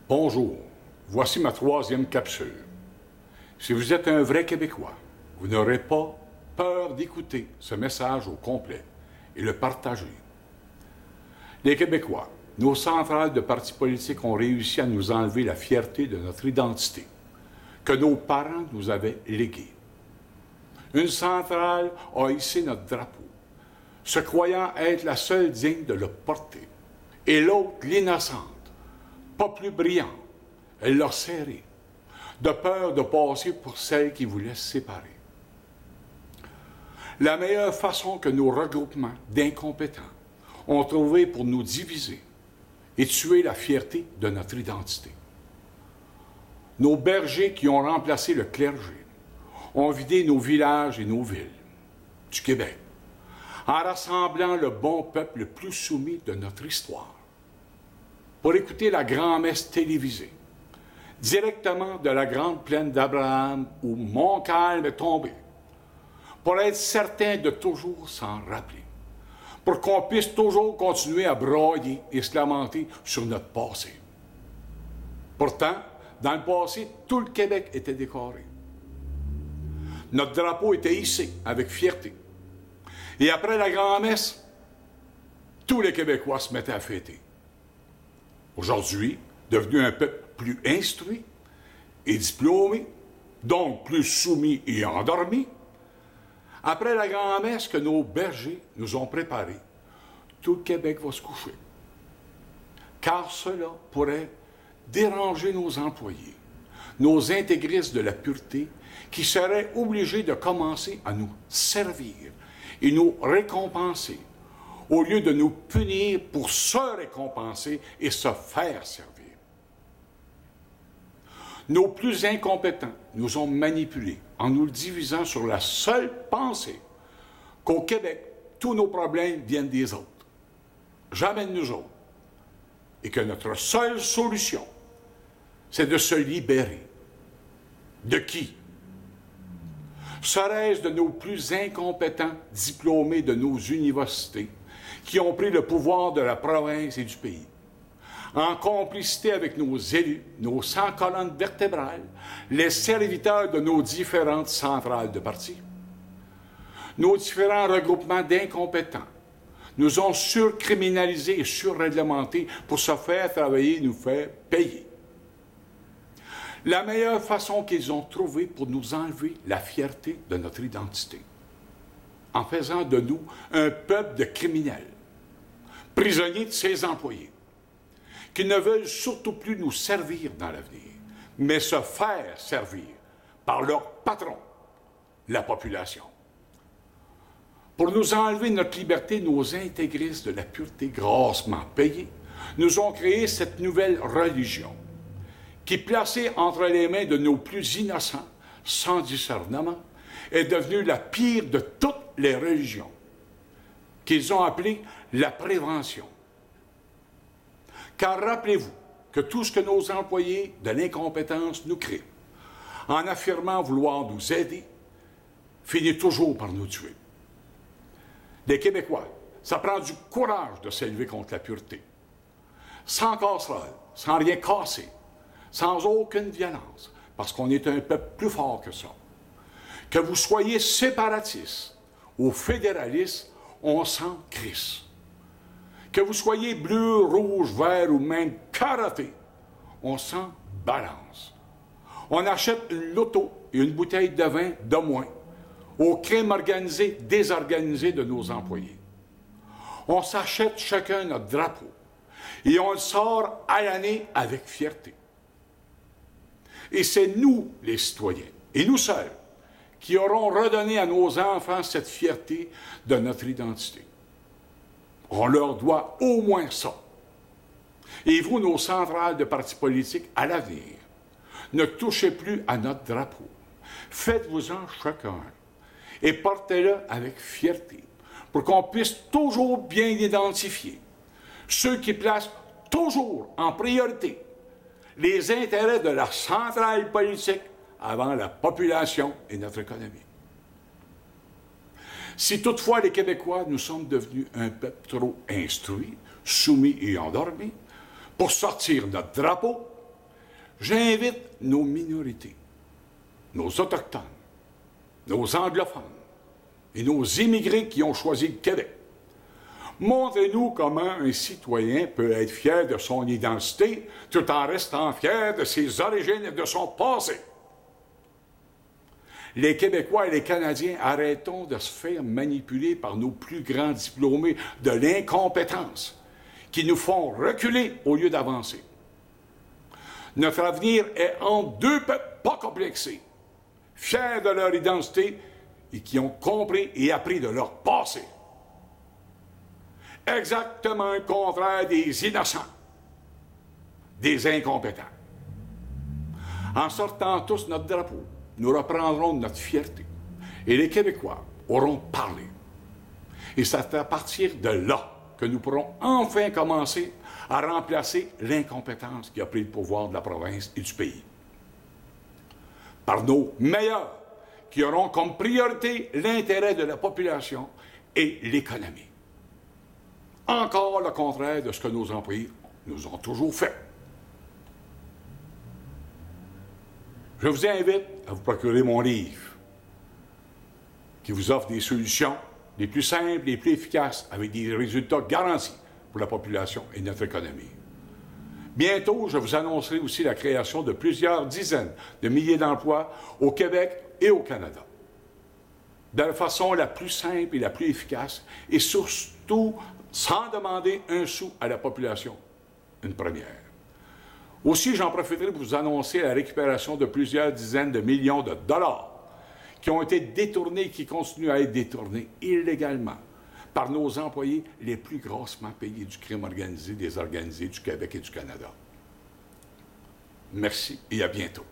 Bonjour, voici ma troisième capsule. Si vous êtes un vrai Québécois, vous n'aurez pas peur d'écouter ce message au complet et le partager. Les Québécois, nos centrales de partis politiques ont réussi à nous enlever la fierté de notre identité que nos parents nous avaient léguée. Une centrale a hissé notre drapeau, se croyant être la seule digne de le porter, et l'autre, l'innocente, pas plus brillante, elle l'a serré, de peur de passer pour celle qui voulait se séparer. La meilleure façon que nos regroupements d'incompétents ont trouvé pour nous diviser et tuer la fierté de notre identité. Nos bergers qui ont remplacé le clergé ont vidé nos villages et nos villes du Québec en rassemblant le bon peuple le plus soumis de notre histoire pour écouter la grand-messe télévisée directement de la grande plaine d'Abraham où Montcalm est tombé, pour être certain de toujours s'en rappeler, pour qu'on puisse toujours continuer à broyer et se lamenter sur notre passé. Pourtant, dans le passé, tout le Québec était décoré. Notre drapeau était hissé avec fierté. Et après la grand-messe, tous les Québécois se mettaient à fêter. Aujourd'hui, devenu un peuple plus instruit et diplômé, donc plus soumis et endormi, après la grand-messe que nos bergers nous ont préparée, tout le Québec va se coucher. Car cela pourrait déranger nos employés, nos intégristes de la pureté, qui seraient obligés de commencer à nous servir et nous récompenser, au lieu de nous punir pour se récompenser et se faire servir. Nos plus incompétents nous ont manipulés en nous divisant sur la seule pensée qu'au Québec, tous nos problèmes viennent des autres, jamais de nous autres, et que notre seule solution, c'est de se libérer. De qui? Serait-ce de nos plus incompétents diplômés de nos universités qui ont pris le pouvoir de la province et du pays, en complicité avec nos élus, nos 100 colonnes vertébrales, les serviteurs de nos différentes centrales de partis? Nos différents regroupements d'incompétents nous ont surcriminalisés et surréglementés pour se faire travailler et nous faire payer. La meilleure façon qu'ils ont trouvée pour nous enlever la fierté de notre identité, en faisant de nous un peuple de criminels, prisonniers de ses employés, qui ne veulent surtout plus nous servir dans l'avenir, mais se faire servir par leur patron, la population. Pour nous enlever notre liberté, nos intégristes de la pureté grassement payés nous ont créé cette nouvelle religion qui, placée entre les mains de nos plus innocents, sans discernement, est devenue la pire de toutes les religions, qu'ils ont appelée la prévention. Car rappelez-vous que tout ce que nos employés de l'incompétence nous créent, en affirmant vouloir nous aider, finit toujours par nous tuer. Les Québécois, ça prend du courage de s'élever contre la pureté. Sans casserole, sans rien casser, sans aucune violence, parce qu'on est un peuple plus fort que ça. Que vous soyez séparatistes ou fédéralistes, on s'en crisse. Que vous soyez bleu, rouge, vert ou même carotté, on s'en balance. On achète une loto et une bouteille de vin de moins au crime organisé, désorganisé de nos employés. On s'achète chacun notre drapeau et on le sort à l'année avec fierté. Et c'est nous, les citoyens, et nous seuls, qui aurons redonné à nos enfants cette fierté de notre identité. On leur doit au moins ça. Et vous, nos centrales de partis politiques, à l'avenir, ne touchez plus à notre drapeau. Faites-vous-en chacun et portez-le avec fierté pour qu'on puisse toujours bien identifier ceux qui placent toujours en priorité les intérêts de la centrale politique avant la population et notre économie. Si toutefois les Québécois, nous sommes devenus un peuple trop instruit, soumis et endormi, pour sortir notre drapeau, J'invite nos minorités, nos Autochtones, nos anglophones et nos immigrés qui ont choisi le Québec. Montrez-nous comment un citoyen peut être fier de son identité tout en restant fier de ses origines et de son passé. Les Québécois et les Canadiens, arrêtons de se faire manipuler par nos plus grands diplômés de l'incompétence qui nous font reculer au lieu d'avancer. Notre avenir est entre deux peuples pas complexés, fiers de leur identité et qui ont compris et appris de leur passé. Exactement le contraire des innocents, des incompétents. En sortant tous notre drapeau, nous reprendrons notre fierté et les Québécois auront parlé. Et c'est à partir de là que nous pourrons enfin commencer à remplacer l'incompétence qui a pris le pouvoir de la province et du pays. Par nos meilleurs, qui auront comme priorité l'intérêt de la population et l'économie. Encore le contraire de ce que nos employés nous ont toujours fait. Je vous invite à vous procurer mon livre qui vous offre des solutions les plus simples, les plus efficaces, avec des résultats garantis pour la population et notre économie. Bientôt, je vous annoncerai aussi la création de plusieurs dizaines de milliers d'emplois au Québec et au Canada, de la façon la plus simple et la plus efficace, et surtout sans demander un sou à la population, une première. Aussi, j'en profiterai pour vous annoncer la récupération de plusieurs dizaines de millions de dollars qui ont été détournés et qui continuent à être détournés illégalement par nos employés les plus grossement payés du crime organisé, désorganisé du Québec et du Canada. Merci et à bientôt.